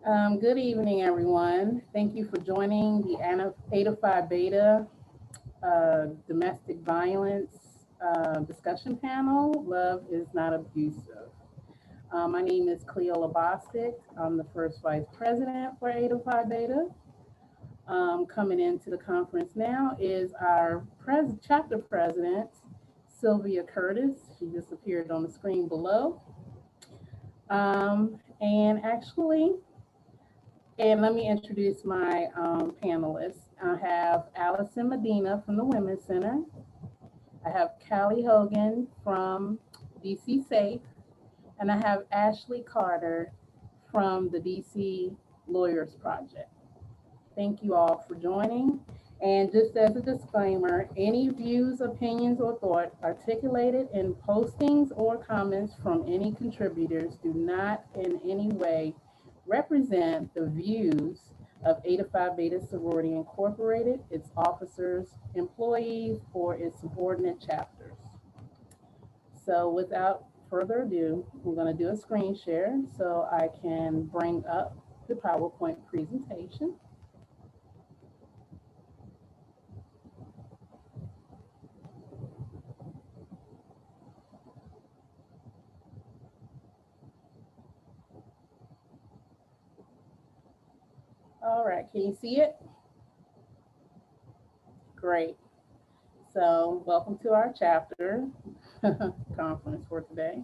Good evening, everyone. Thank you for joining the Eta Phi Beta Domestic Violence Discussion Panel. Love is not abusive. My name is Cleola Bostic. I'm the first vice president for Eta Phi Beta. Coming into the conference now is our chapter president, Sylvia Curtis. She just appeared on the screen below. And let me introduce my panelists. I have Allison Medina from the Women's Center. I have Callie Hogan from DC Safe. And I have Ashley Carter from the DC Lawyers Project. Thank you all for joining. And just as a disclaimer, any views, opinions, or thoughts articulated in postings or comments from any contributors do not in any way represent the views of Eta Phi Beta Sorority Incorporated, its officers, employees, or its subordinate chapters. So without further ado, we're going to do a screen share so I can bring up the PowerPoint presentation. All right, can you see it? Great. So welcome to our chapter conference for today.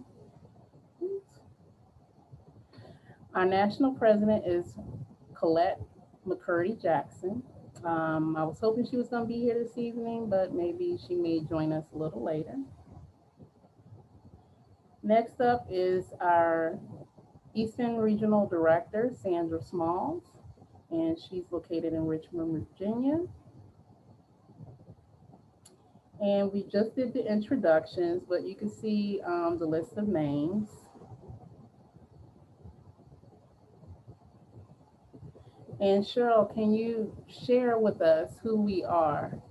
Our national president is Colette McCurdy Jackson. I was hoping she was going to be here this evening, but maybe she may join us a little later. Next up is our Eastern Regional Director, Sandra Smalls, and she's located in Richmond, Virginia. And we just did the introductions, but you can see the list of names. And Cheryl, can you share with us who we are?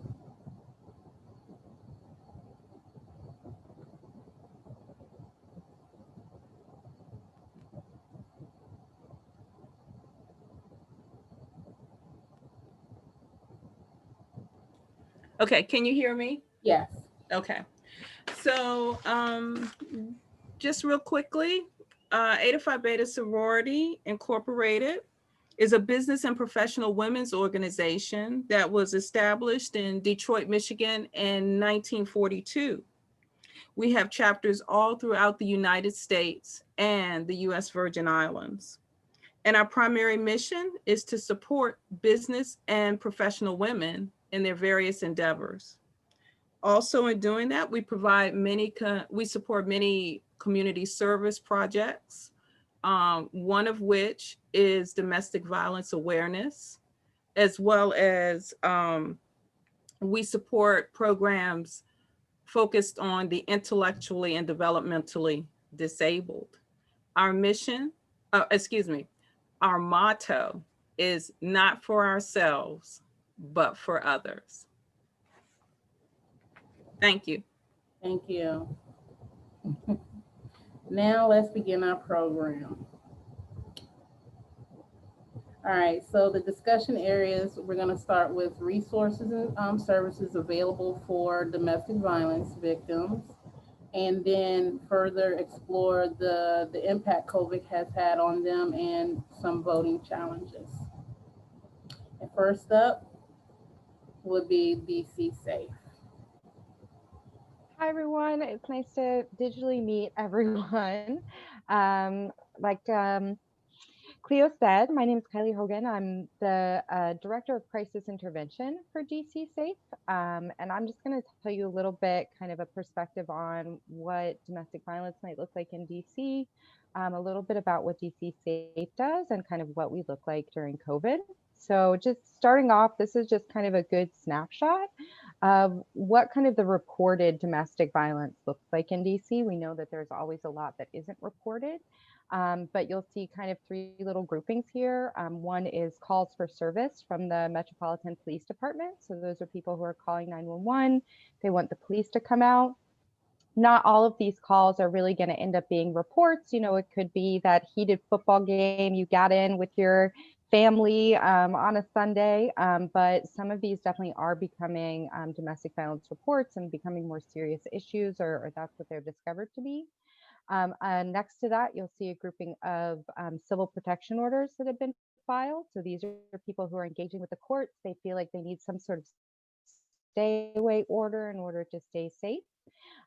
Okay, can you hear me? Yes. Okay. So just real quickly, Eta Phi Beta Sorority Incorporated is a business and professional women's organization that was established in Detroit, Michigan in 1942. We have chapters all throughout the United States and the U.S. Virgin Islands. And our primary mission is to support business and professional women in their various endeavors. Also, in doing that, we support many community service projects, one of which is domestic violence awareness, as well as we support programs focused on the intellectually and developmentally disabled. Our mission, our motto is not for ourselves, but for others. Thank you. Thank you. Now let's begin our program. All right, so the discussion areas, we're going to start with resources and services available for domestic violence victims, and then further explore the impact COVID has had on them and some voting challenges. And first up would be DC Safe. Hi, everyone. It's nice to digitally meet everyone. Like Cleo said, my name is Kylie Hogan. I'm the Director of Crisis Intervention for DC Safe. And I'm just going to tell you a little bit kind of a perspective on what domestic violence might look like in DC, a little bit about what DC Safe does, and kind of what we look like during COVID. So just starting off, this is just kind of a good snapshot of what kind of the reported domestic violence looks like in DC. We know that there's always a lot that isn't reported, but you'll see kind of three little groupings here. One is calls for service from the Metropolitan Police Department. So those are people who are calling 911. They want the police to come out. Not all of these calls are really going to end up being reports. You know, it could be that heated football game you got in with your family on a Sunday, but some of these definitely are becoming domestic violence reports and becoming more serious issues, or that's what they're discovered to be. Next to that, you'll see a grouping of civil protection orders that have been filed. So these are people who are engaging with the courts. They feel like they need some sort of stay away order in order to stay safe.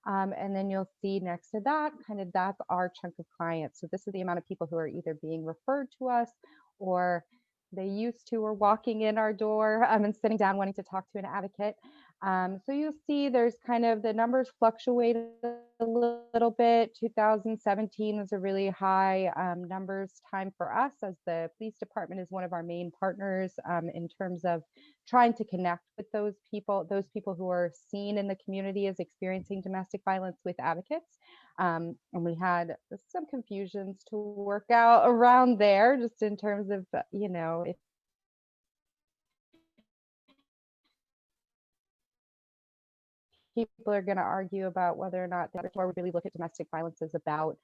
And then you'll see next to that, kind of that's our chunk of clients. So this is the amount of people who are either being referred to us, or they used to or walking in our door and sitting down wanting to talk to an advocate. So you'll see there's kind of the numbers fluctuate a little bit. 2017 was a really high numbers time for us, as the police department is one of our main partners in terms of trying to connect with those people who are seen in the community as experiencing domestic violence with advocates. And we had some confusions to work out around there, just in terms of, you know, if people are going to argue about whether or not before we really look at domestic violence is about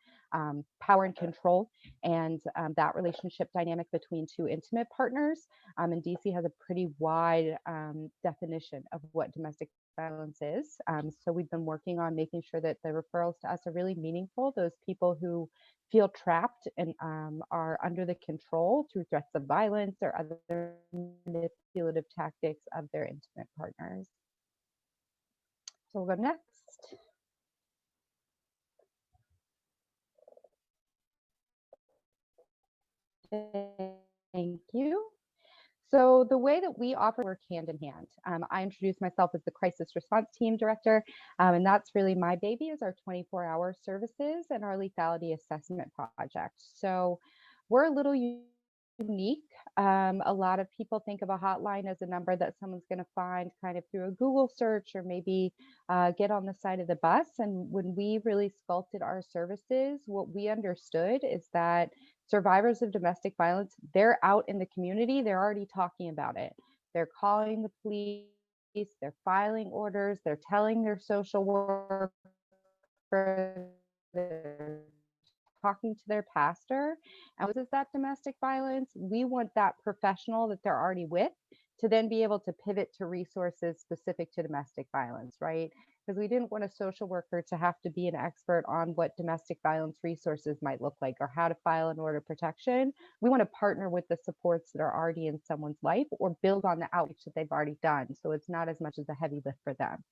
power and control, and that relationship dynamic between two intimate partners. And DC has a pretty wide definition of what domestic violence is. So we've been working on making sure that the referrals to us are really meaningful. Those people who feel trapped and are under the control through threats of violence or other manipulative tactics of their intimate partners. So we'll go next. Thank you. So the way that we offer work hand in hand, I introduce myself as the crisis response team director, and that's really my baby, is our 24-hour services and our lethality assessment project. So we're a little unique. A lot of people think of a hotline as a number that someone's going to find kind of through a Google search, or maybe get on the side of the bus. And when we really sculpted our services, what we understood is that survivors of domestic violence, they're out in the community, they're already talking about it. They're calling the police, they're filing orders, they're telling their social worker, they're talking to their pastor. And what is that domestic violence? We want that professional that they're already with to then be able to pivot to resources specific to domestic violence, right? Because we didn't want a social worker to have to be an expert on what domestic violence resources might look like or how to file an order of protection. We want to partner with the supports that are already in someone's life, or build on the outreach that they've already done. So it's not as much as a heavy lift for them.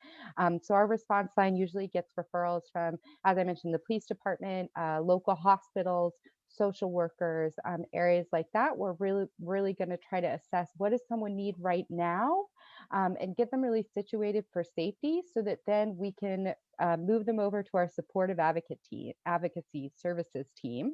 So our response line usually gets referrals from, as I mentioned, the police department, local hospitals, social workers, areas like that. We're really going to try to assess what does someone need right now, and get them really situated for safety, so that then we can move them over to our supportive advocacy services team.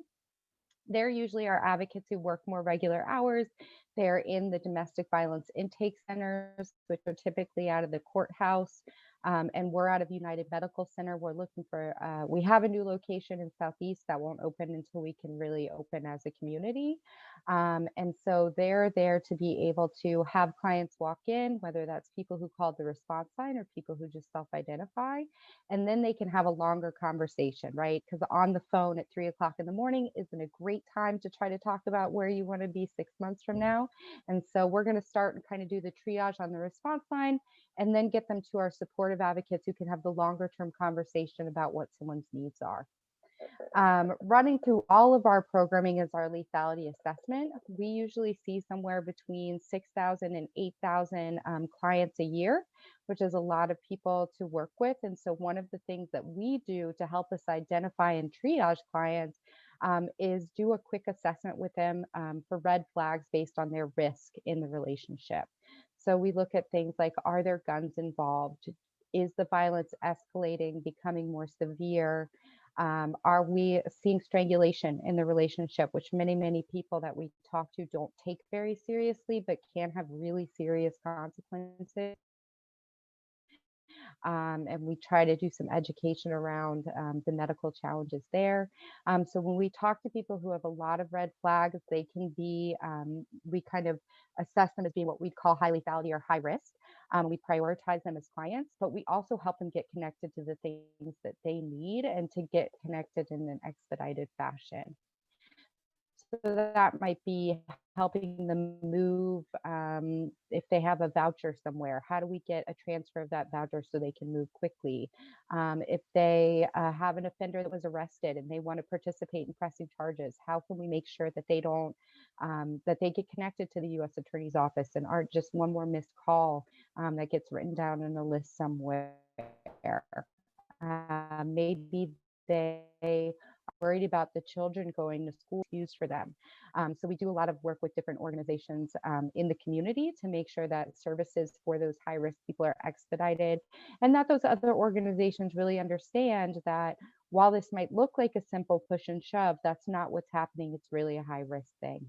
They're usually our advocates who work more regular hours. They're in the domestic violence intake centers, which are typically out of the courthouse. And we're out of United Medical Center. We're looking for, we have a new location in Southeast that won't open until we can really open as a community. And so they're there to be able to have clients walk in, whether that's people who called the response line or people who just self-identify. And then they can have a longer conversation, right? Because on the phone at 3 o'clock in the morning isn't a great time to try to talk about where you want to be 6 months from now. And so we're going to start and kind of do the triage on the response line, and then get them to our supportive advocates who can have the longer term conversation about what someone's needs are. Running through all of our programming is our lethality assessment. We usually see somewhere between 6,000 and 8,000 clients a year, which is a lot of people to work with. And so one of the things that we do to help us identify and triage clients is do a quick assessment with them for red flags based on their risk in the relationship. So we look at things like, are there guns involved? Is the violence escalating, becoming more severe? Are we seeing strangulation in the relationship, which many people that we talk to don't take very seriously, but can have really serious consequences? and we try to do some education around the medical challenges there. So when we talk to people who have a lot of red flags, they can be, we kind of assess them as being what we call high lethality or high risk. We prioritize them as clients, but we also help them get connected to the things that they need and to get connected in an expedited fashion. So that might be helping them move, if they have a voucher somewhere, how do we get a transfer of that voucher so they can move quickly? If they have an offender that was arrested and they want to participate in pressing charges, how can we make sure that they don't, that they get connected to the U.S. Attorney's Office and aren't just one more missed call that gets written down in a list somewhere? Maybe they are worried about the children going to school used for them. So we do a lot of work with different organizations in the community to make sure that services for those high risk people are expedited, and that those other organizations really understand that while this might look like a simple push and shove, that's not what's happening. It's really a high risk thing.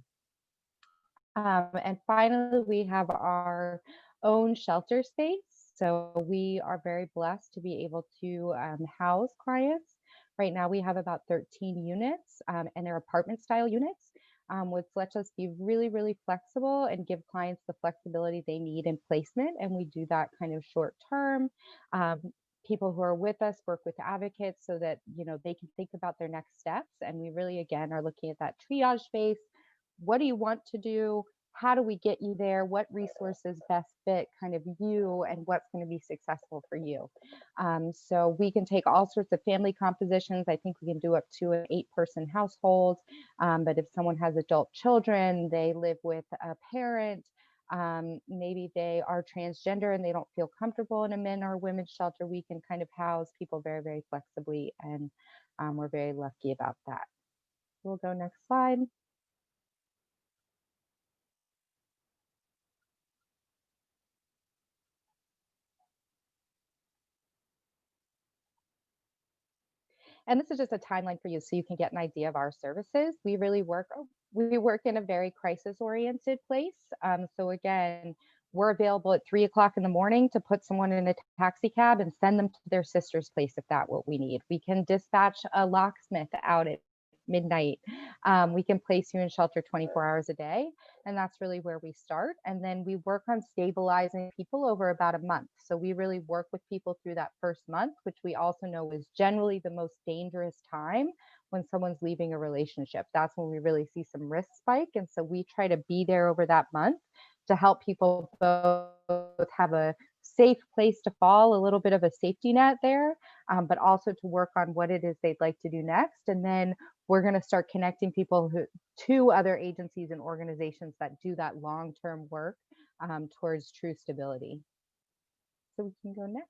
And finally, we have our own shelter space. So we are very blessed to be able to house clients. Right now, we have about 13 units, and they're apartment style units, which lets us be really, really flexible and give clients the flexibility they need in placement. And we do that kind of short term. People who are with us work with advocates so that, you know, they can think about their next steps. And we really, again, are looking at that triage space. What do you want to do? How do we get you there? What resources best fit kind of you and what's going to be successful for you? So we can take all sorts of family compositions. I think we can do up to an 8-person household. But if someone has adult children, they live with a parent, maybe they are transgender and they don't feel comfortable in a men or women's shelter, we can kind of house people very, very flexibly. And we're very lucky about that. We'll go next slide. And this is just a timeline for you so you can get an idea of our services. We work in a very crisis oriented place. So again, we're available at 3 o'clock in the morning to put someone in a taxi cab and send them to their sister's place if that's what we need. We can dispatch a locksmith out at midnight. We can place you in shelter 24 hours a day. And that's really where we start. And then we work on stabilizing people over about a month. So we really work with people through that first month, which we also know is generally the most dangerous time when someone's leaving a relationship. That's when we really see some risk spike. And so we try to be there over that month to help people both have a safe place to fall, a little bit of a safety net there, but also to work on what it is they'd like to do next. And then we're going to start connecting people to other agencies and organizations that do that long-term work towards true stability. So we can go next.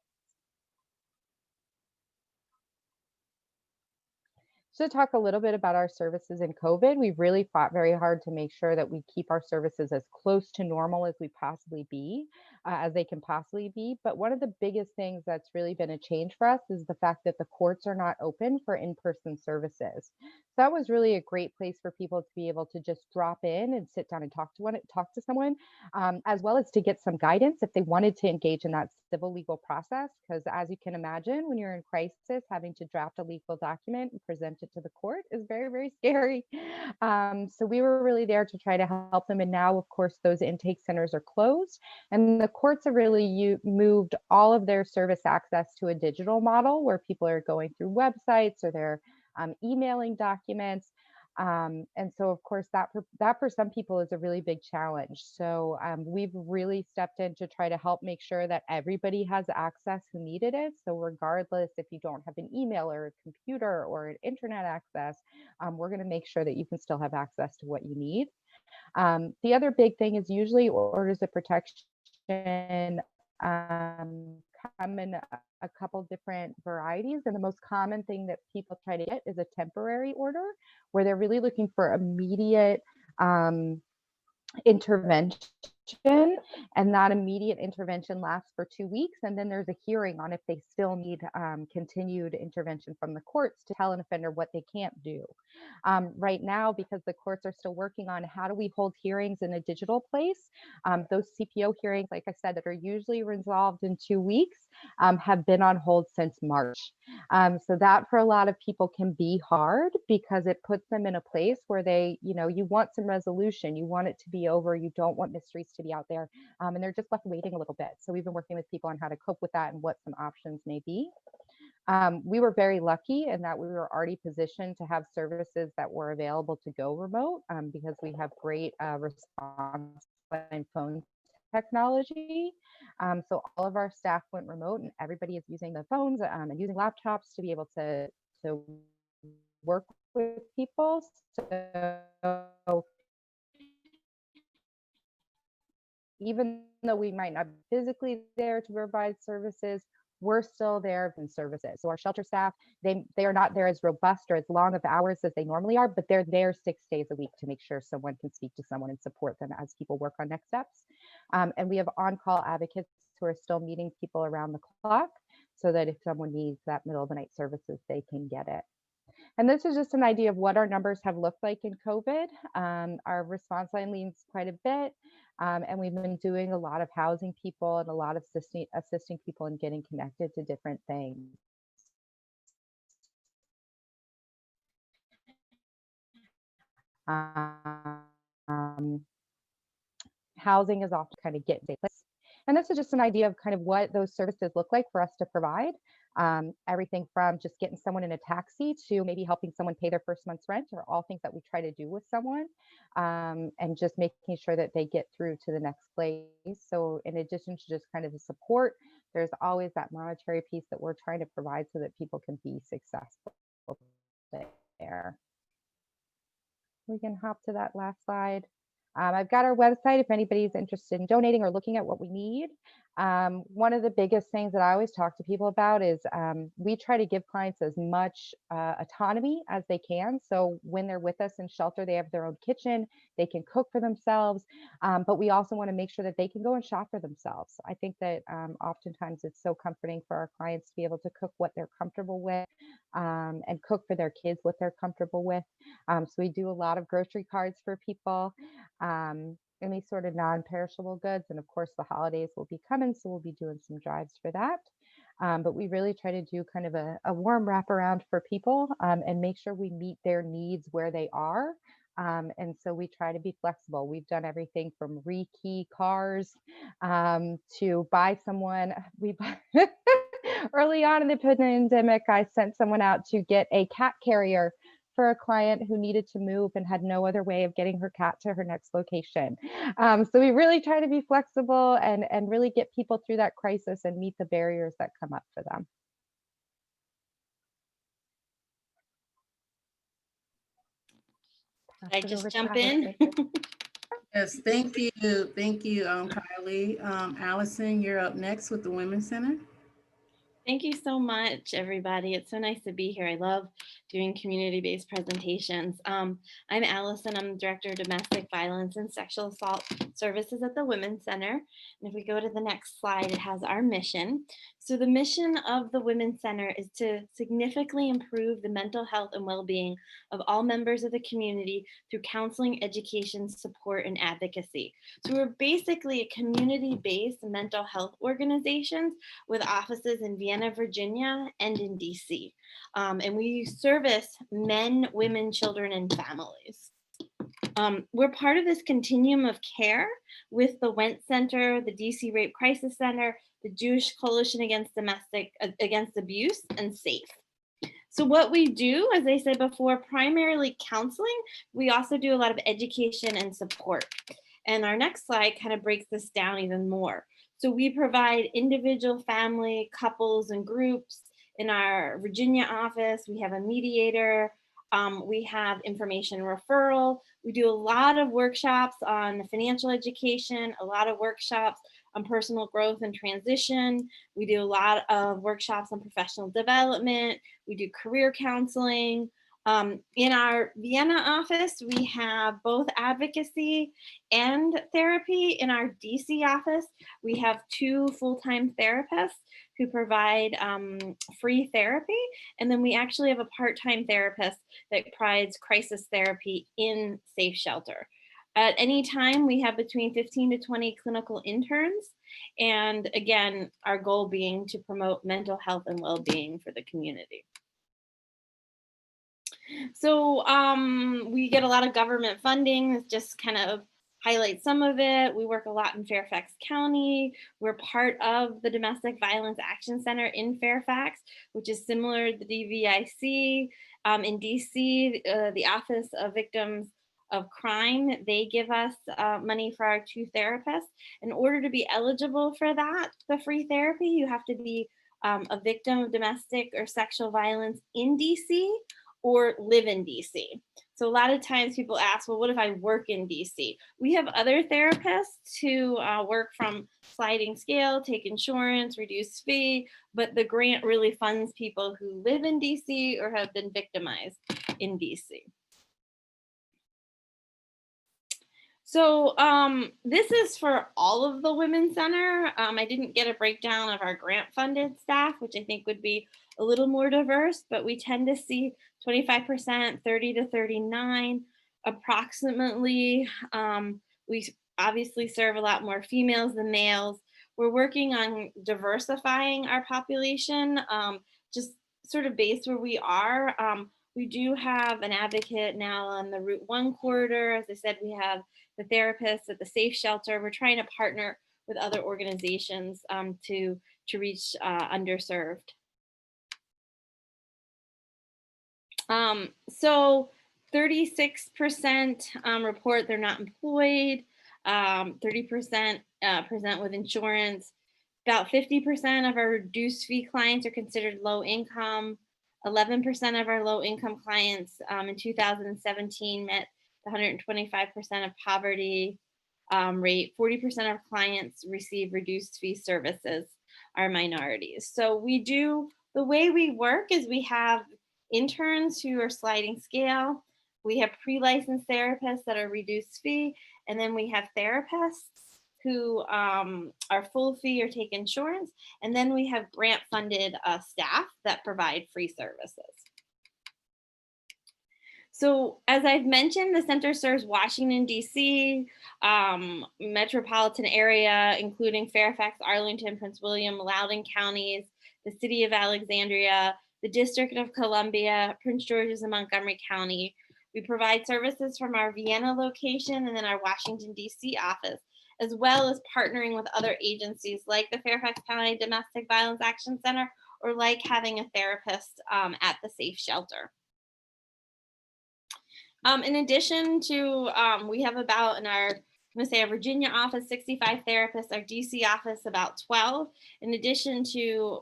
So to talk a little bit about our services in COVID, we really fought very hard to make sure that we keep our services as close to normal as we possibly be, as they can possibly be. But one of the biggest things that's really been a change for us is the fact that the courts are not open for in-person services. So that was really a great place for people to be able to just drop in and sit down and talk to someone, as well as to get some guidance if they wanted to engage in that civil legal process. Because as you can imagine, when you're in crisis, having to draft a legal document and present it to the court is very, very scary. So we were really there to try to help them. And now, of course, those intake centers are closed, and the courts have really moved all of their service access to a digital model where people are going through websites or they're emailing documents. And so, of course, that for some people is a really big challenge. So we've really stepped in to try to help make sure that everybody has access who needed it. So regardless if you don't have an email or a computer or an internet access, we're going to make sure that you can still have access to what you need. The other big thing is usually orders of protection come in a couple different varieties. And the most common thing that people try to get is a temporary order, where they're really looking for immediate intervention and that immediate intervention lasts for 2 weeks, and then there's a hearing on if they still need continued intervention from the courts to tell an offender what they can't do. Right now, because the courts are still working on how do we hold hearings in a digital place, those CPO hearings, like I said, that are usually resolved in 2 weeks, have been on hold since March. So that for a lot of people can be hard because it puts them in a place where they, you want some resolution, you want it to be over, you don't want mysteries to be out there, and they're just left waiting a little bit. So we've been working with people on how to cope with that and what some options may be. We were very lucky in that we were already positioned to have services that were available to go remote because we have great response and phone technology. So all of our staff went remote and everybody is using the phones and using laptops to be able to work with people. So even though we might not be physically there to provide services, we're still there in services. So our shelter staff, they are not there as robust or as long of hours as they normally are, but they're there 6 days a week to make sure someone can speak to someone and support them as people work on next steps. And we have on-call advocates who are still meeting people around the clock so that if someone needs that middle of the night services, they can get it. And this is just an idea of what our numbers have looked like in COVID. Our response line leans quite a bit. And we've been doing a lot of housing people and a lot of assisting people in getting connected to different things. Housing is often kind of get place. And this is just an idea of kind of what those services look like for us to provide. Everything from just getting someone in a taxi to maybe helping someone pay their first month's rent are all things that we try to do with someone, and just making sure that they get through to the next place. So in addition to just kind of the support, there's always that monetary piece that we're trying to provide so that people can be successful there. We can hop to that last slide. I've got our website if anybody's interested in donating or looking at what we need. One of the biggest things that I always talk to people about is we try to give clients as much autonomy as they can. So when they're with us in shelter, they have their own kitchen, they can cook for themselves, but we also want to make sure that they can go and shop for themselves. I think that oftentimes it's so comforting for our clients to be able to cook what they're comfortable with and cook for their kids what they're comfortable with. So we do a lot of grocery cards for people. Any sort of non-perishable goods, and of course the holidays will be coming, so we'll be doing some drives for that, but we really try to do kind of a warm wraparound for people and make sure we meet their needs where they are, and so we try to be flexible. We've done everything from rekey cars to buy someone early on in the pandemic, I sent someone out to get a cat carrier for a client who needed to move and had no other way of getting her cat to her next location. So we really try to be flexible and really get people through that crisis and meet the barriers that come up for them. I just jump in? Yes, thank you. Thank you, Kylie. Allison, you're up next with the Women's Center. Thank you so much, everybody. It's so nice to be here. I love doing community-based presentations. I'm Allison. I'm the Director of Domestic Violence and Sexual Assault Services at the Women's Center. And if we go to the next slide, it has our mission. So the mission of the Women's Center is to significantly improve the mental health and well-being of all members of the community through counseling, education, support, and advocacy. So we're basically a community-based mental health organization with offices in Vienna, Virginia, and in DC. And we service men, women, children, and families. We're part of this continuum of care with the Went Center, the DC Rape Crisis Center, the Jewish Coalition Against Abuse, and SAFE. So what we do, as I said before, primarily counseling. We also do a lot of education and support. And our next slide kind of breaks this down even more. So we provide individual, family, couples, and groups. In our Virginia office, we have a mediator. We have information referral. We do a lot of workshops on financial education, a lot of workshops on personal growth and transition. We do a lot of workshops on professional development. We do career counseling. In our Vienna office, we have both advocacy and therapy. In our DC office, we have 2 full-time therapists who provide free therapy. And then we actually have a part-time therapist that provides crisis therapy in Safe Shelter. At any time, we have between 15 to 20 clinical interns. And again, our goal being to promote mental health and well-being for the community. So we get a lot of government funding. Just kind of highlight some of it. We work a lot in Fairfax County. We're part of the Domestic Violence Action Center in Fairfax, which is similar to the DVIC. In DC, the Office of Victims of Crime, they give us money for our 2 therapists. In order to be eligible for that, the free therapy, you have to be a victim of domestic or sexual violence in DC or live in DC. So a lot of times people ask, well, what if I work in DC? We have other therapists who work from sliding scale, take insurance, reduce fee, but the grant really funds people who live in DC or have been victimized in DC. So this is for all of the Women's Center. I didn't get a breakdown of our grant funded staff, which I think would be a little more diverse, but we tend to see 25%, 30 to 39, approximately. We obviously serve a lot more females than males. We're working on diversifying our population, just sort of based where we are. We do have an advocate now on the Route 1 corridor. As I said, we have the therapists at the Safe Shelter. We're trying to partner with other organizations to reach underserved. So 36% report they're not employed, 30% present with insurance. About 50% of our reduced fee clients are considered low income. 11% of our low income clients in 2017 met the 125% of poverty rate. 40% of clients receive reduced fee services are minorities. So the way we work is we have interns who are sliding scale. We have pre-licensed therapists that are reduced fee. And then we have therapists who are full fee or take insurance. And then we have grant funded staff that provide free services. So as I've mentioned, the center serves Washington, DC, metropolitan area, including Fairfax, Arlington, Prince William, Loudoun counties, the city of Alexandria, the District of Columbia, Prince George's and Montgomery County. We provide services from our Vienna location and then our Washington, DC office, as well as partnering with other agencies like the Fairfax County Domestic Violence Action Center, or like having a therapist at the Safe Shelter. In addition to, we have about in our, I'm gonna say our Virginia office, 65 therapists, our DC office, about 12. In addition to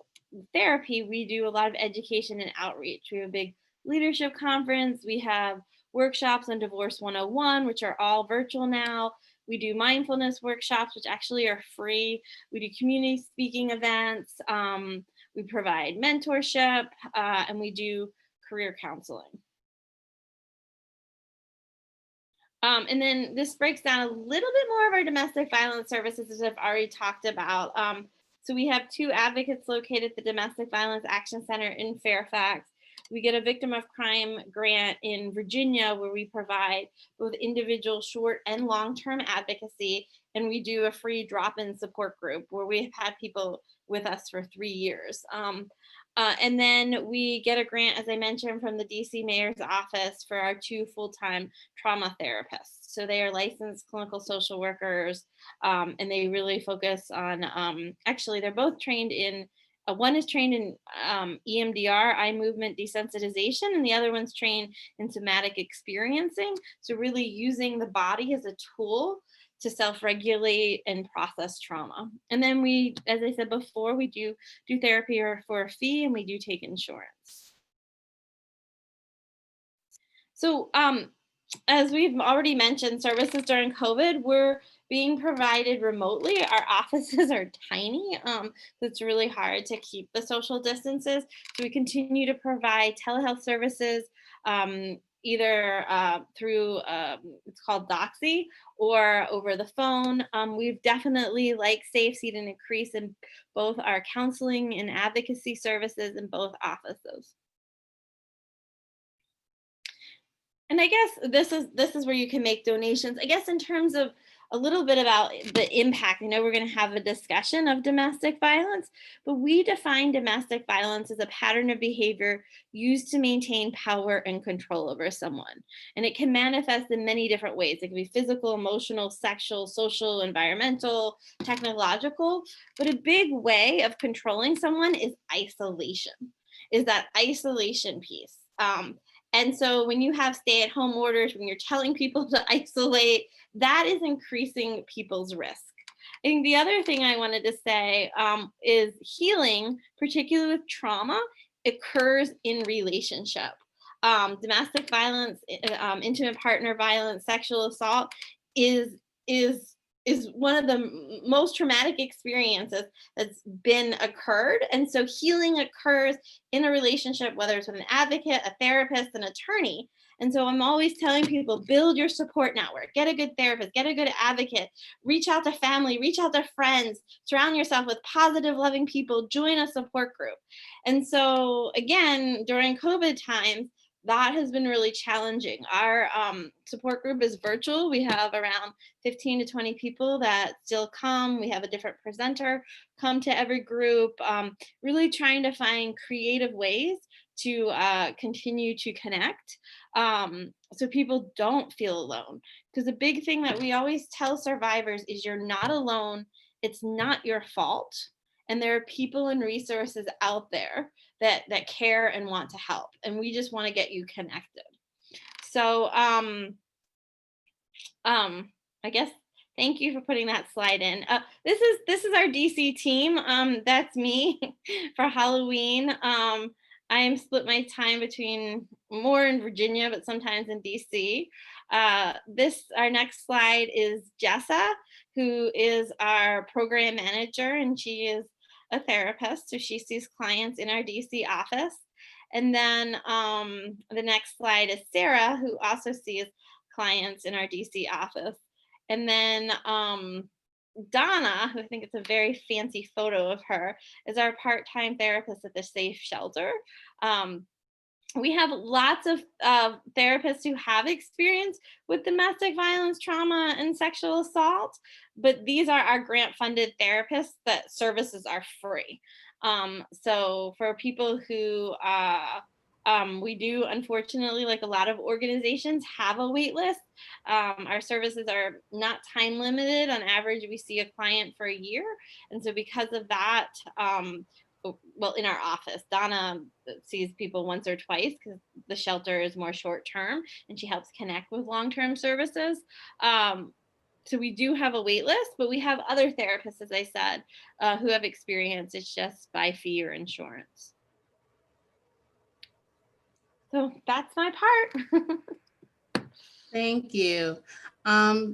therapy, we do a lot of education and outreach. We have a big leadership conference. We have workshops on Divorce 101, which are all virtual now. We do mindfulness workshops, which actually are free. We do community speaking events. We provide mentorship, and we do career counseling. And then this breaks down a little bit more of our domestic violence services, as I've already talked about. So we have 2 advocates located at the Domestic Violence Action Center in Fairfax. We get a victim of crime grant in Virginia, where we provide both individual short and long-term advocacy. And we do a free drop-in support group where we've had people with us for 3 years. And then we get a grant, as I mentioned, from the DC Mayor's office for our 2 full-time trauma therapists. So they are licensed clinical social workers, and they really focus on, actually, they're both trained in, one is trained in EMDR, eye movement desensitization, and the other one's trained in somatic experiencing. So really using the body as a tool to self-regulate and process trauma. And then we, as I said before, we do therapy for a fee, and we do take insurance. So as we've already mentioned, services during COVID were being provided remotely. Our offices are tiny, so it's really hard to keep the social distances. So we continue to provide telehealth services either through, it's called Doxy, or over the phone. We've definitely, like SAFE, seen an increase in both our counseling and advocacy services in both offices. And I guess this is where you can make donations. I guess in terms of a little bit about the impact, I know we're going to have a discussion of domestic violence, but we define domestic violence as a pattern of behavior used to maintain power and control over someone. And it can manifest in many different ways. It can be physical, emotional, sexual, social, environmental, technological, but a big way of controlling someone is isolation, is that isolation piece. And so when you have stay-at-home orders, when you're telling people to isolate, that is increasing people's risk. I think the other thing I wanted to say is healing, particularly with trauma, occurs in relationship. Domestic violence, intimate partner violence, sexual assault is one of the most traumatic experiences that's been occurred. And so healing occurs in a relationship, whether it's with an advocate, a therapist, an attorney. And so I'm always telling people, build your support network, get a good therapist, get a good advocate, reach out to family, reach out to friends, surround yourself with positive, loving people, join a support group. And so again, during COVID times, that has been really challenging. Our support group is virtual. We have around 15 to 20 people that still come. We have a different presenter come to every group, really trying to find creative ways to continue to connect so people don't feel alone. Because the big thing that we always tell survivors is you're not alone. It's not your fault. And there are people and resources out there that care and want to help. And we just want to get you connected. So I guess thank you for putting that slide in. This is our DC team. That's me for Halloween. I am split my time between more in Virginia, but sometimes in DC. Our next slide is Jessa, who is our program manager, and she is a therapist, so she sees clients in our DC office. And then the next slide is Sarah, who also sees clients in our DC office. And then Donna, who I think it's a very fancy photo of her, is our part-time therapist at the SAFE shelter. We have lots of therapists who have experience with domestic violence, trauma, and sexual assault, but these are our grant-funded therapists that services are free. So for people who, we do, unfortunately, like a lot of organizations, have a wait list. Our services are not time limited. On average, we see a client for a year. And so because of that, well, in our office, Donna sees people once or twice because the shelter is more short term and she helps connect with long-term services. So we do have a wait list, but we have other therapists, as I said, who have experience. It's just by fee or insurance. So that's my part. Thank you.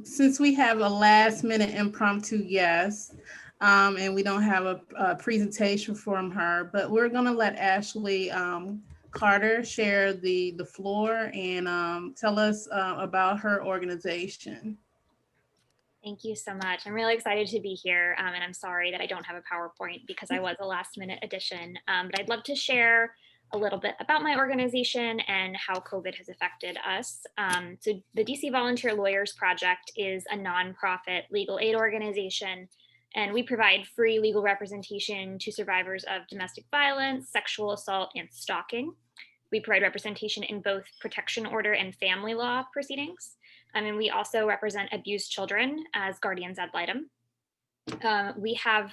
Since we have a last minute impromptu guest, and we don't have a presentation from her, but we're gonna let Ashley Carter share the floor and tell us about her organization. Thank you so much. I'm really excited to be here, and I'm sorry that I don't have a PowerPoint because I was a last minute addition, but I'd love to share a little bit about my organization and how COVID has affected us. So the DC Volunteer Lawyers Project is a nonprofit legal aid organization, and we provide free legal representation to survivors of domestic violence, sexual assault, and stalking. We provide representation in both protection order and family law proceedings. And we also represent abused children as guardians ad litem. We have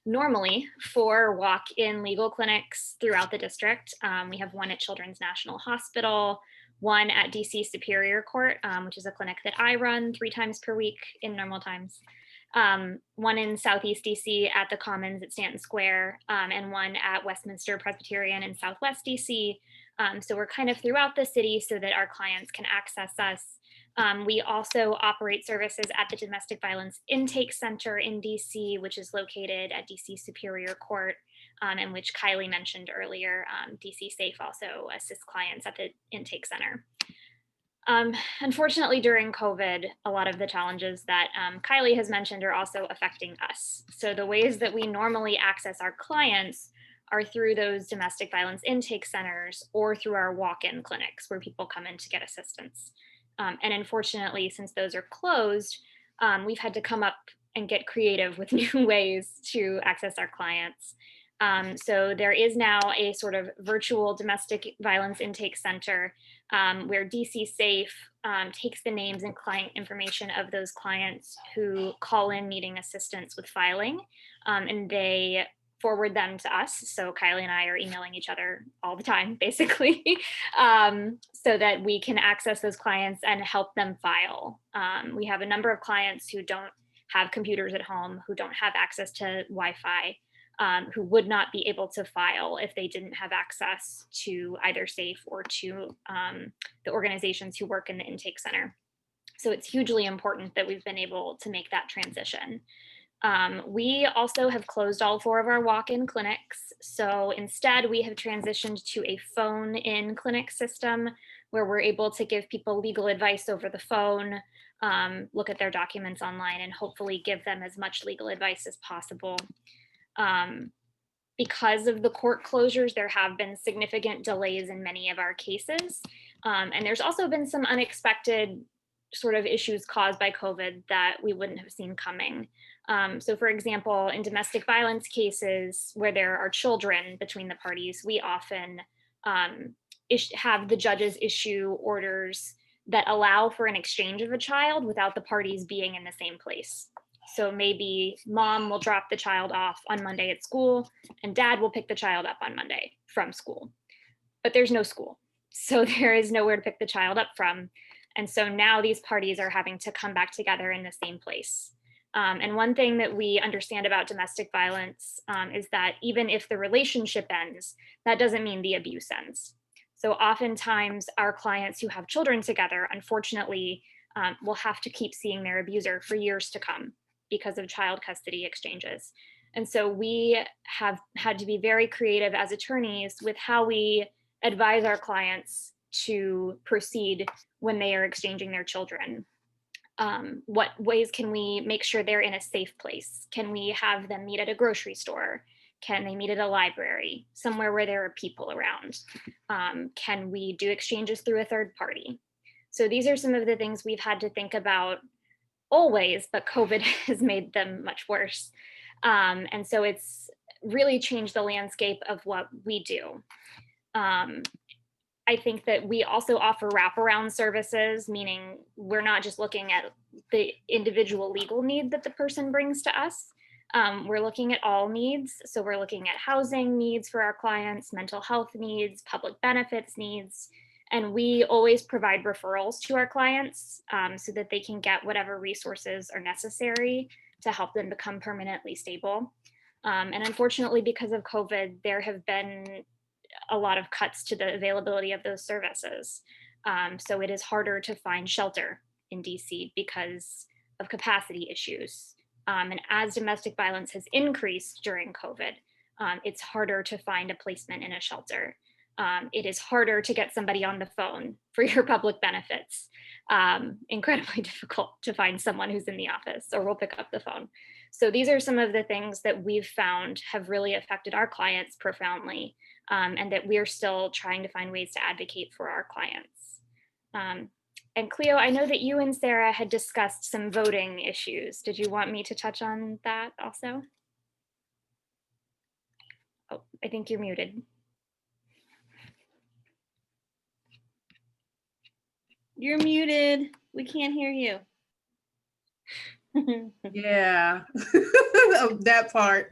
normally 4 walk-in legal clinics throughout the district. We have one at Children's National Hospital, one at DC Superior Court, which is a clinic that I run 3 times per week in normal times. One in Southeast DC at the Commons at Stanton Square, and one at Westminster Presbyterian in Southwest DC. So we're kind of throughout the city so that our clients can access us. We also operate services at the Domestic Violence Intake Center in DC, which is located at DC Superior Court. and which Kylie mentioned earlier. DC Safe also assists clients at the intake center. Unfortunately, during COVID, a lot of the challenges that Kylie has mentioned are also affecting us. So the ways that we normally access our clients are through those domestic violence intake centers or through our walk-in clinics where people come in to get assistance. And unfortunately, since those are closed, we've had to come up and get creative with new ways to access our clients. So there is now a sort of virtual domestic violence intake center where DC Safe takes the names and client information of those clients who call in needing assistance with filing, and they forward them to us. So Kylie and I are emailing each other all the time, basically, so that we can access those clients and help them file. We have a number of clients who don't have computers at home, who don't have access to Wi-Fi, who would not be able to file if they didn't have access to either SAFE or to the organizations who work in the intake center. So it's hugely important that we've been able to make that transition. We also have closed all 4 of our walk-in clinics. So instead, we have transitioned to a phone-in clinic system where we're able to give people legal advice over the phone, look at their documents online, and hopefully give them as much legal advice as possible. Because of the court closures, there have been significant delays in many of our cases. And there's also been some unexpected sort of issues caused by COVID that we wouldn't have seen coming. So for example, in domestic violence cases where there are children between the parties, we often have the judges issue orders that allow for an exchange of a child without the parties being in the same place. So maybe mom will drop the child off on Monday at school and dad will pick the child up on Monday from school, but there's no school. So there is nowhere to pick the child up from. And so now these parties are having to come back together in the same place. And one thing that we understand about domestic violence is that even if the relationship ends, that doesn't mean the abuse ends. So oftentimes our clients who have children together, unfortunately, will have to keep seeing their abuser for years to come because of child custody exchanges. And so we have had to be very creative as attorneys with how we advise our clients to proceed when they are exchanging their children. What ways can we make sure they're in a safe place? Can we have them meet at a grocery store? Can they meet at a library, somewhere where there are people around? Can we do exchanges through a third party? So these are some of the things we've had to think about always, but COVID has made them much worse. And so it's really changed the landscape of what we do. I think that we also offer wraparound services, meaning we're not just looking at the individual legal need that the person brings to us. We're looking at all needs. So we're looking at housing needs for our clients, mental health needs, public benefits needs, and we always provide referrals to our clients so that they can get whatever resources are necessary to help them become permanently stable. And unfortunately, because of COVID, there have been a lot of cuts to the availability of those services. So it is harder to find shelter in DC because of capacity issues. And as domestic violence has increased during COVID, it's harder to find a placement in a shelter. It is harder to get somebody on the phone for your public benefits. Incredibly difficult to find someone who's in the office or will pick up the phone. So these are some of the things that we've found have really affected our clients profoundly, and that we're still trying to find ways to advocate for our clients. And Cleo, I know that you and Sarah had discussed some voting issues. Did you want me to touch on that also? Oh, I think you're muted. You're muted. We can't hear you. Yeah, that part.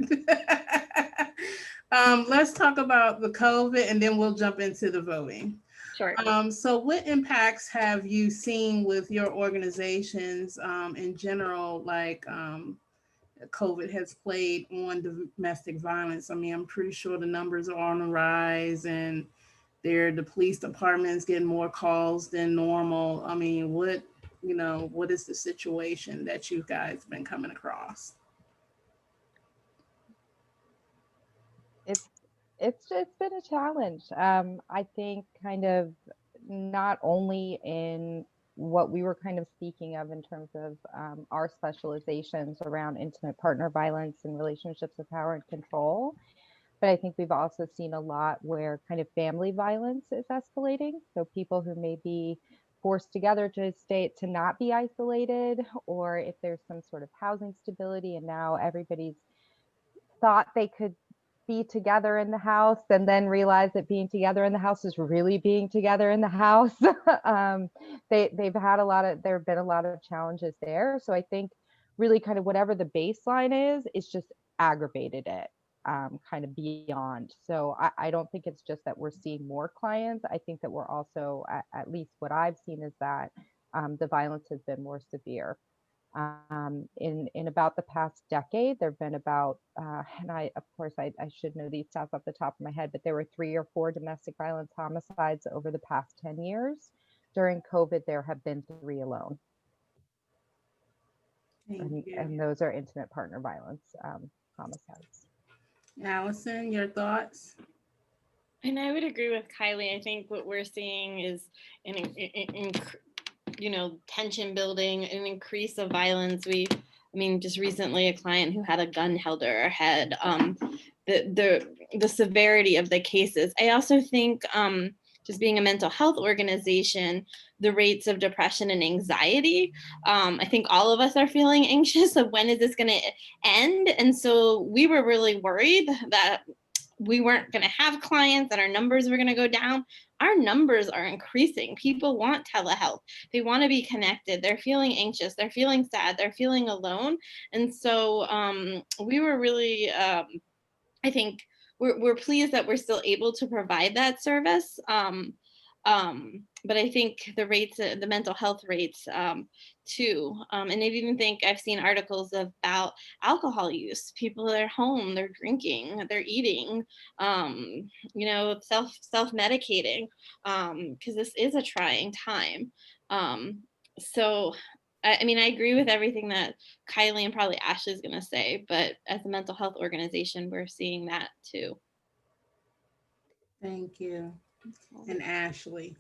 Let's talk about the COVID and then we'll jump into the voting. Sure. So what impacts have you seen with your organizations in general, like COVID has played on domestic violence? I mean, I'm pretty sure the numbers are on the rise and the police department's getting more calls than normal. I mean, what is the situation that you guys been coming across? It's it's been a challenge. I think kind of not only in what we were kind of speaking of in terms of our specializations around intimate partner violence and relationships of power and control, but I think we've also seen a lot where kind of family violence is escalating. So people who may be forced together to not be isolated, or if there's some sort of housing stability and now everybody's thought they could be together in the house and then realize that being together in the house is really being together in the house. They've had there have been a lot of challenges there. So I think really kind of whatever the baseline is, it's just aggravated it kind of beyond. So I don't think it's just that we're seeing more clients. I think that we're also, at least what I've seen is that the violence has been more severe. In about the past decade, there have been about, and of course, I should know these stats off the top of my head, but there were 3 or 4 domestic violence homicides over the past 10 years. During COVID, there have been 3 alone. And those are intimate partner violence homicides. Allison, your thoughts? And I would agree with Kylie. I think what we're seeing is tension building, an increase of violence. Just recently a client who had a gun held to her head, the severity of the cases. I also think just being a mental health organization, the rates of depression and anxiety, I think all of us are feeling anxious of when is this going to end? And so we were really worried that we weren't going to have clients, that our numbers were going to go down. Our numbers are increasing. People want telehealth. They want to be connected. They're feeling anxious. They're feeling sad. They're feeling alone. And so we were really, I think we're pleased that we're still able to provide that service. But I think the rates, the mental health rates too. And I even think I've seen articles about alcohol use. People that are home, they're drinking, they're eating, self-medicating, because this is a trying time. So I agree with everything that Kylie and probably Ashley is going to say, but as a mental health organization, we're seeing that too. Thank you. And Ashley?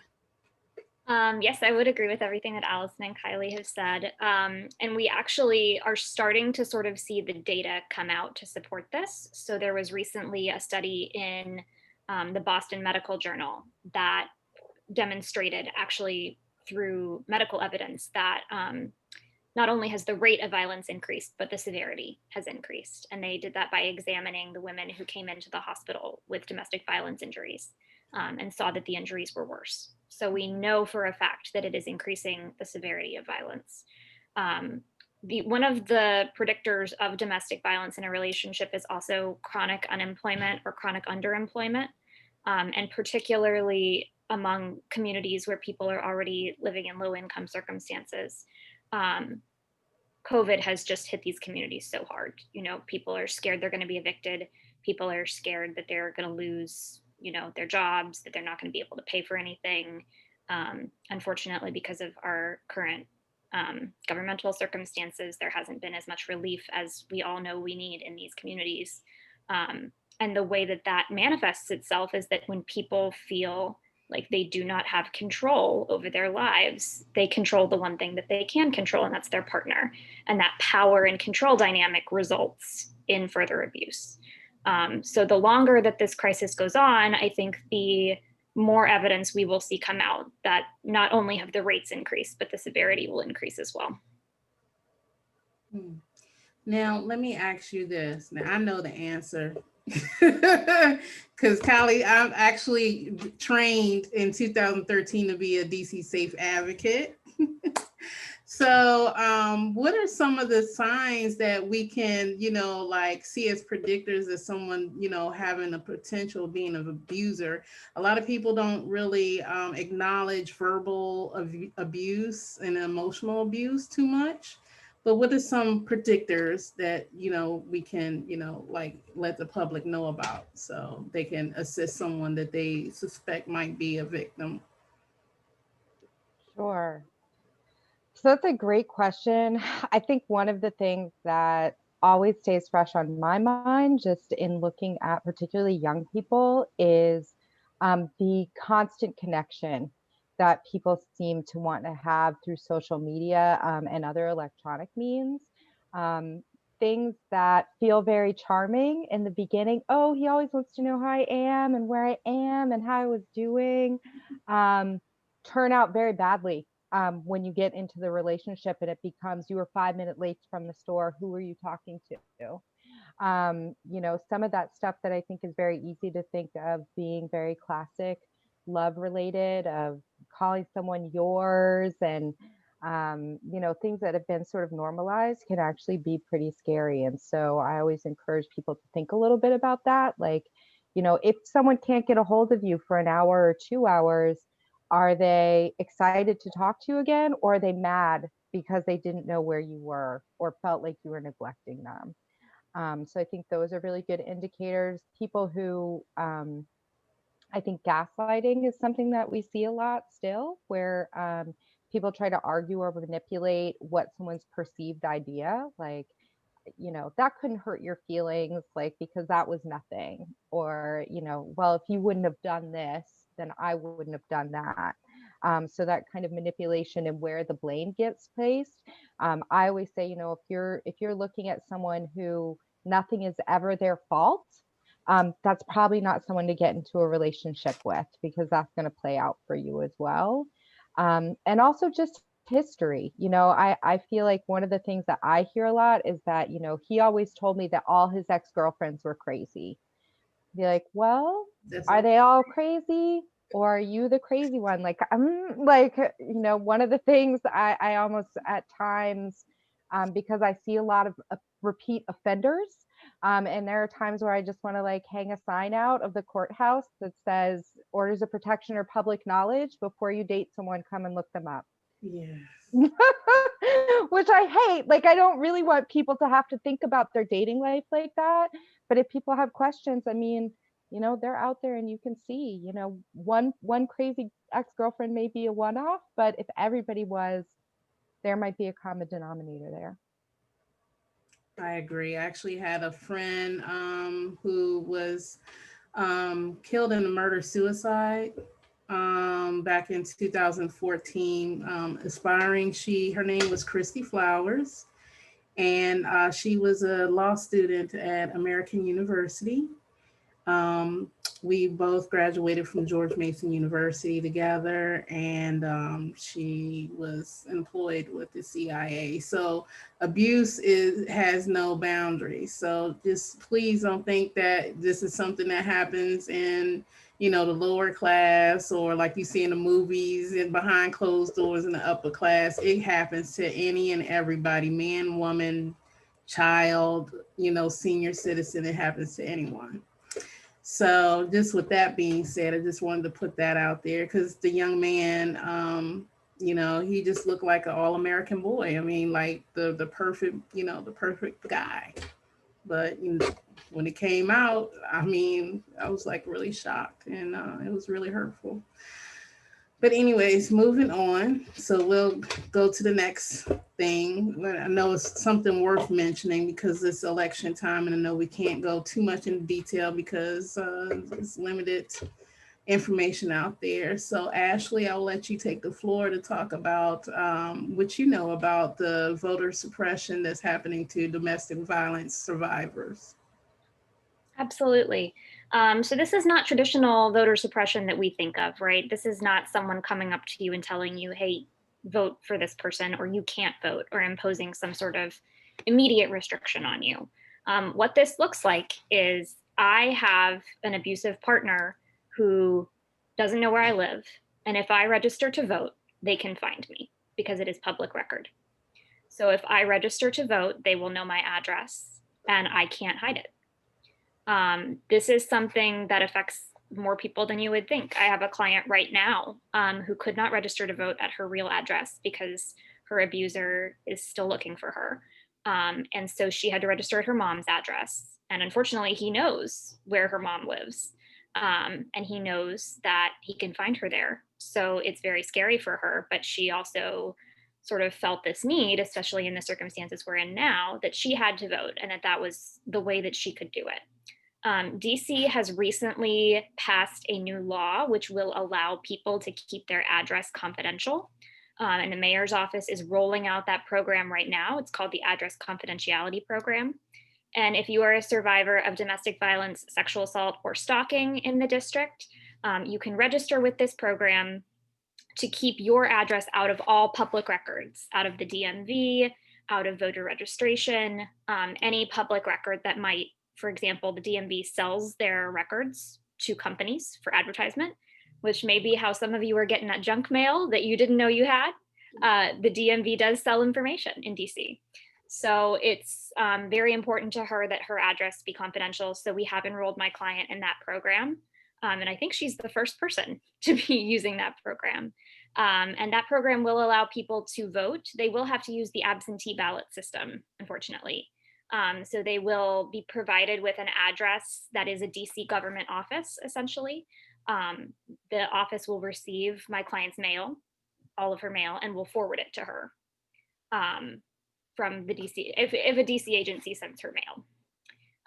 Yes, I would agree with everything that Allison and Kylie have said. And we actually are starting to sort of see the data come out to support this. So there was recently a study in the Boston Medical Journal that demonstrated, actually through medical evidence, that not only has the rate of violence increased, but the severity has increased. And they did that by examining the women who came into the hospital with domestic violence injuries and saw that the injuries were worse. So we know for a fact that it is increasing the severity of violence. One of the predictors of domestic violence in a relationship is also chronic unemployment or chronic underemployment, and particularly among communities where people are already living in low income circumstances. COVID has just hit these communities so hard. People are scared they're going to be evicted. People are scared that they're going to lose, their jobs, that they're not going to be able to pay for anything. Unfortunately, because of our current governmental circumstances, there hasn't been as much relief as we all know we need in these communities. And the way that manifests itself is that when people feel like they do not have control over their lives, they control the one thing that they can control, and that's their partner. And that power and control dynamic results in further abuse. So the longer that this crisis goes on, I think the more evidence we will see come out that not only have the rates increased, but the severity will increase as well. Now, let me ask you this. Now, I know the answer because Kylie, I'm actually trained in 2013 to be a DC Safe advocate. So what are some of the signs that we can, see as predictors of someone, having the potential of being an abuser? A lot of people don't really acknowledge verbal abuse and emotional abuse too much. But what are some predictors that, we can, let the public know about so they can assist someone that they suspect might be a victim? Sure. So that's a great question. I think one of the things that always stays fresh on my mind, just in looking at particularly young people, is the constant connection that people seem to want to have through social media and other electronic means. Um, Things that feel very charming in the beginning. Oh, he always wants to know how I am and where I am and how I was doing. Turn out very badly when you get into the relationship and it becomes, you were 5 minutes late from the store. Who are you talking to? Some of that stuff that I think is very easy to think of being very classic love related, of calling someone yours, and things that have been sort of normalized can actually be pretty scary. And so I always encourage people to think a little bit about that. Like, if someone can't get a hold of you for an hour or 2 hours, are they excited to talk to you again, or are they mad because they didn't know where you were or felt like you were neglecting them? So I think those are really good indicators. People who, I think gaslighting is something that we see a lot still, where people try to argue or manipulate what someone's perceived idea, like, that couldn't hurt your feelings, like, because that was nothing. Or, well, if you wouldn't have done this, then I wouldn't have done that. So that kind of manipulation and where the blame gets placed. I always say, if you're looking at someone who nothing is ever their fault, that's probably not someone to get into a relationship with, because that's going to play out for you as well. And also just history. I feel like one of the things that I hear a lot is that, he always told me that all his ex-girlfriends were crazy. Be like, well, are they all crazy? Or are you the crazy one? Like, one of the things I almost at times, because I see a lot of repeat offenders, and there are times where I just want to like hang a sign out of the courthouse that says orders of protection or public knowledge. Before you date someone, come and look them up. Yes. Which I hate. Like, I don't really want people to have to think about their dating life like that. But if people have questions, I mean, they're out there and you can see, one crazy ex-girlfriend may be a one-off, but if everybody was, there might be a common denominator there. I agree. I actually had a friend who was killed in a murder suicide back in 2014. Aspiring, her name was Christy Flowers, and she was a law student at American University. We both graduated from George Mason University together, and she was employed with the CIA. So abuse has no boundaries. So just please don't think that this is something that happens in, the lower class, or like you see in the movies and behind closed doors in the upper class. It happens to any and everybody, man, woman, child, senior citizen. It happens to anyone. So just with that being said, I just wanted to put that out there, because the young man, he just looked like an all-American boy. I mean, like the perfect, the perfect guy. But when it came out, I mean, I was like really shocked, and it was really hurtful. But anyways, moving on. So we'll go to the next thing. I know it's something worth mentioning because it's election time, and I know we can't go too much into detail because there's limited information out there. So Ashley, I'll let you take the floor to talk about what you know about the voter suppression that's happening to domestic violence survivors. Absolutely. So this is not traditional voter suppression that we think of, right? This is not someone coming up to you and telling you, hey, vote for this person, or you can't vote, or imposing some sort of immediate restriction on you. What this looks like is I have an abusive partner who doesn't know where I live. And if I register to vote, they can find me because it is public record. So if I register to vote, they will know my address and I can't hide it. This is something that affects more people than you would think. I have a client right now who could not register to vote at her real address because her abuser is still looking for her. And so she had to register at her mom's address. And unfortunately, he knows where her mom lives. And he knows that he can find her there. So it's very scary for her, but she also sort of felt this need, especially in the circumstances we're in now, that she had to vote and that that was the way that she could do it. DC has recently passed a new law which will allow people to keep their address confidential. And the mayor's office is rolling out that program right now. It's called the Address Confidentiality Program. And if you are a survivor of domestic violence, sexual assault, or stalking in the district, you can register with this program to keep your address out of all public records, out of the DMV, out of voter registration, any public record that might, for example, the DMV sells their records to companies for advertisement, which may be how some of you are getting that junk mail that you didn't know you had. The DMV does sell information in DC. So it's very important to her that her address be confidential. So we have enrolled my client in that program. And I think she's the first person to be using that program. And that program will allow people to vote. They will have to use the absentee ballot system, unfortunately. So they will be provided with an address that is a DC government office, essentially. The office will receive my client's mail, all of her mail, and will forward it to her from the DC, if a DC agency sends her mail.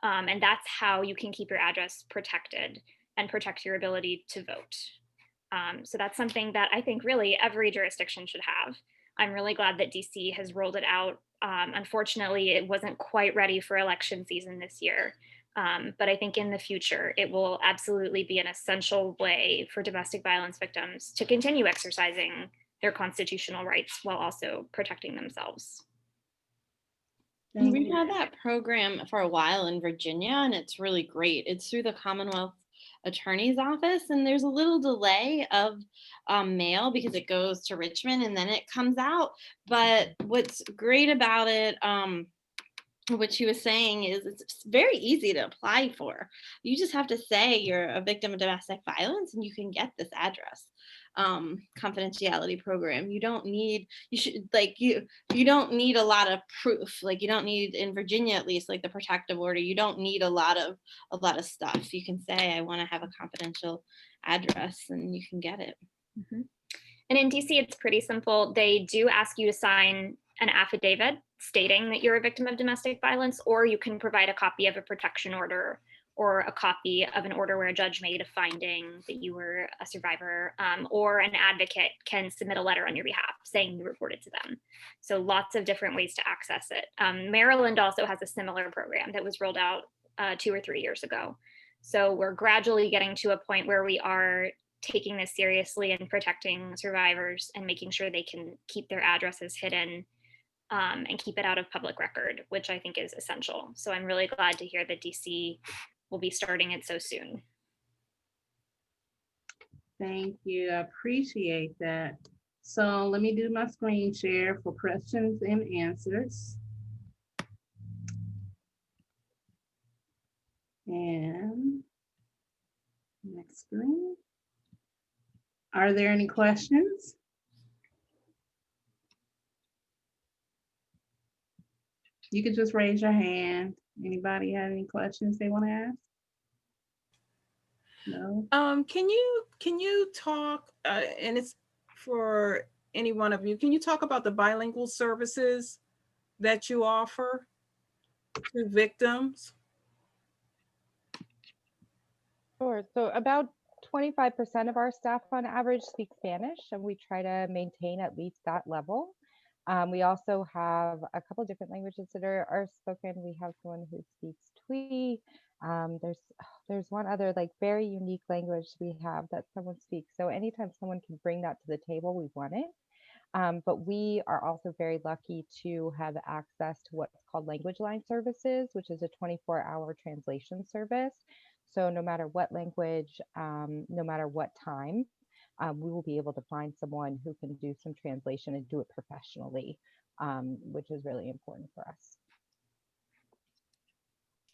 And that's how you can keep your address protected and protect your ability to vote. So that's something that I think really every jurisdiction should have. I'm really glad that DC has rolled it out. Unfortunately, it wasn't quite ready for election season this year. But I think in the future, it will absolutely be an essential way for domestic violence victims to continue exercising their constitutional rights while also protecting themselves. We've had that program for a while in Virginia, and it's really great. It's through the Commonwealth Attorney's Office, and there's a little delay of mail because it goes to Richmond and then it comes out. But what's great about it, what she was saying, is it's very easy to apply for. You just have to say you're a victim of domestic violence and you can get this address confidentiality program. You don't need, you don't need a lot of proof. Like, you don't need, in Virginia at least, like the protective order, you don't need a lot of stuff. You can say, I want to have a confidential address, and you can get it. Mm-hmm. And in DC, it's pretty simple. They do ask you to sign an affidavit stating that you're a victim of domestic violence, or you can provide a copy of a protection order or a copy of an order where a judge made a finding that you were a survivor, or an advocate can submit a letter on your behalf saying you reported to them. So lots of different ways to access it. Maryland also has a similar program that was rolled out 2 or 3 years ago. So we're gradually getting to a point where we are taking this seriously and protecting survivors and making sure they can keep their addresses hidden and keep it out of public record, which I think is essential. So I'm really glad to hear that DC will be starting it so soon. Thank you. I appreciate that. So let me do my screen share for questions and answers. And next screen. Are there any questions? You could just raise your hand. Anybody have any questions they want to ask? No. Can you talk, and it's for any one of you, can you talk about the bilingual services that you offer to victims? Sure. So about 25% of our staff on average speak Spanish, and we try to maintain at least that level. We also have a couple different languages that are spoken. We have someone who speaks Twi. There's one other like very unique language we have that someone speaks. So anytime someone can bring that to the table, we want it. But we are also very lucky to have access to what's called language line services, which is a 24-hour translation service. So no matter what language, no matter what time, we will be able to find someone who can do some translation and do it professionally, which is really important for us.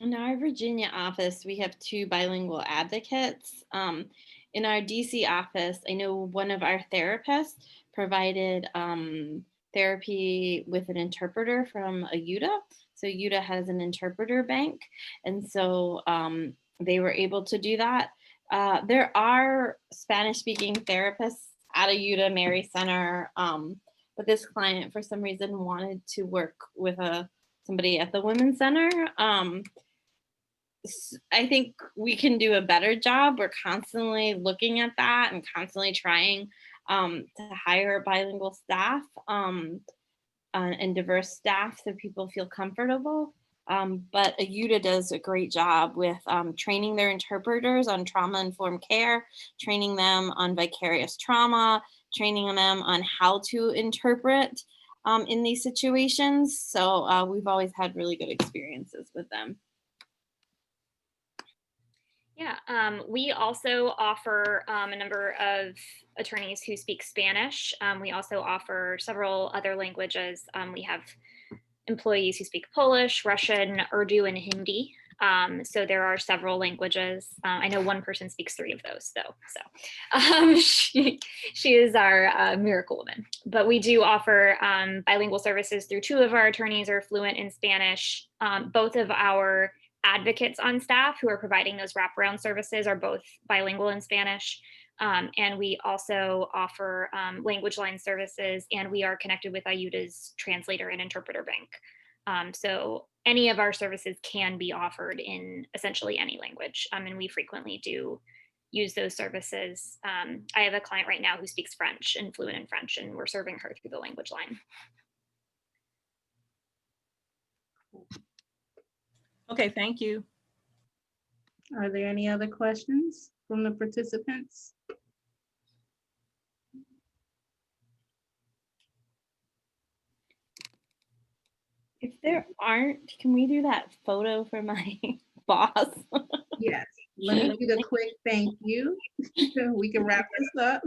In our Virginia office, we have 2 bilingual advocates. In our DC office, I know one of our therapists provided therapy with an interpreter from UTA. So UTA has an interpreter bank. And so they were able to do that. There are Spanish-speaking therapists at a UTA Mary Center, but this client for some reason wanted to work with somebody at the Women's Center. I think we can do a better job. We're constantly looking at that and constantly trying to hire bilingual staff and diverse staff so people feel comfortable. But AYUDA does a great job with training their interpreters on trauma-informed care, training them on vicarious trauma, training them on how to interpret in these situations. So we've always had really good experiences with them. Yeah, we also offer a number of attorneys who speak Spanish. We also offer several other languages. We have employees who speak Polish, Russian, Urdu, and Hindi. So there are several languages. I know one person speaks 3 of those though. So she is our miracle woman. But we do offer bilingual services through 2 of our attorneys are fluent in Spanish. Both of our advocates on staff who are providing those wraparound services are both bilingual in Spanish. And we also offer language line services, and we are connected with AYUDA's translator and interpreter bank. So any of our services can be offered in essentially any language. And we frequently do use those services. I have a client right now who speaks French and fluent in French, and we're serving her through the language line. Okay, thank you. Are there any other questions from the participants? If there aren't, can we do that photo for my boss? Yes, let me do the quick thank you. We can wrap this up.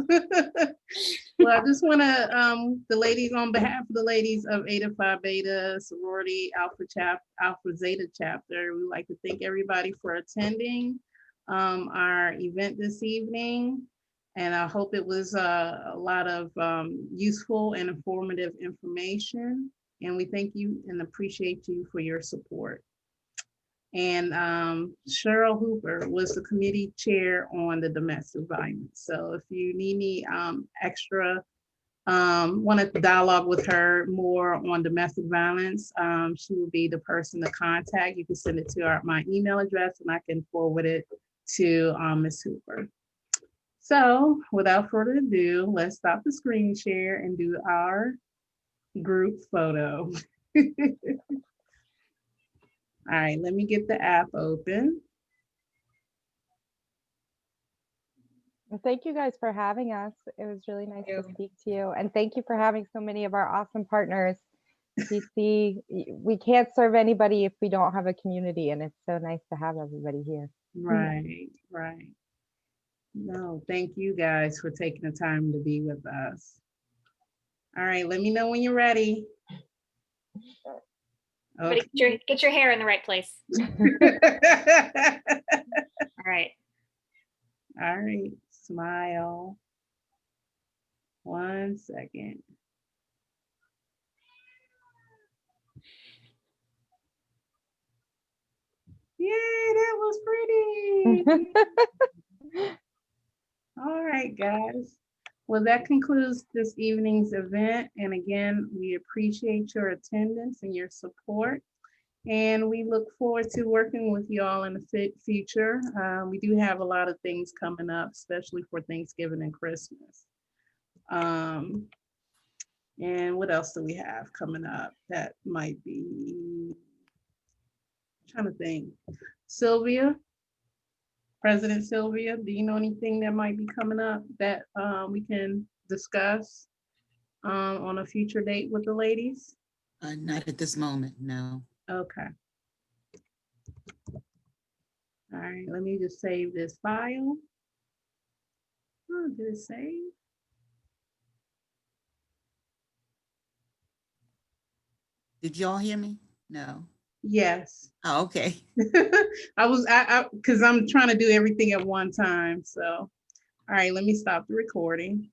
Well, I just want to, the ladies, on behalf of the ladies of Eta Phi Beta Sorority Alpha Zeta Chapter, we'd like to thank everybody for attending our event this evening. And I hope it was a lot of useful and informative information. And we thank you and appreciate you for your support. And Cheryl Hooper was the committee chair on the domestic violence. So if you need any extra, want to dialogue with her more on domestic violence, she will be the person to contact. You can send it to my email address and I can forward it to Ms. Hooper. So without further ado, let's stop the screen share and do our group photo. All right, let me get the app open. Well, thank you guys for having us. It was really nice to speak to you. And thank you for having so many of our awesome partners. DC, we can't serve anybody if we don't have a community, and it's so nice to have everybody here. Right, right. No, thank you guys for taking the time to be with us. All right, let me know when you're ready. Okay. Get your hair in the right place. All right. All right, smile. 1 second. Yay, that was pretty. All right, guys. Well, that concludes this evening's event. And again, we appreciate your attendance and your support. And we look forward to working with you all in the future. We do have a lot of things coming up, especially for Thanksgiving and Christmas. And what else do we have coming up that might be, I'm trying to think. Sylvia, President Sylvia, do you know anything that might be coming up that we can discuss on a future date with the ladies? Not at this moment, no. Okay. All right, let me just save this file. Oh, did it save? Did y'all hear me? No. Yes. Oh, okay. because I'm trying to do everything at one time. So, all right, let me stop the recording.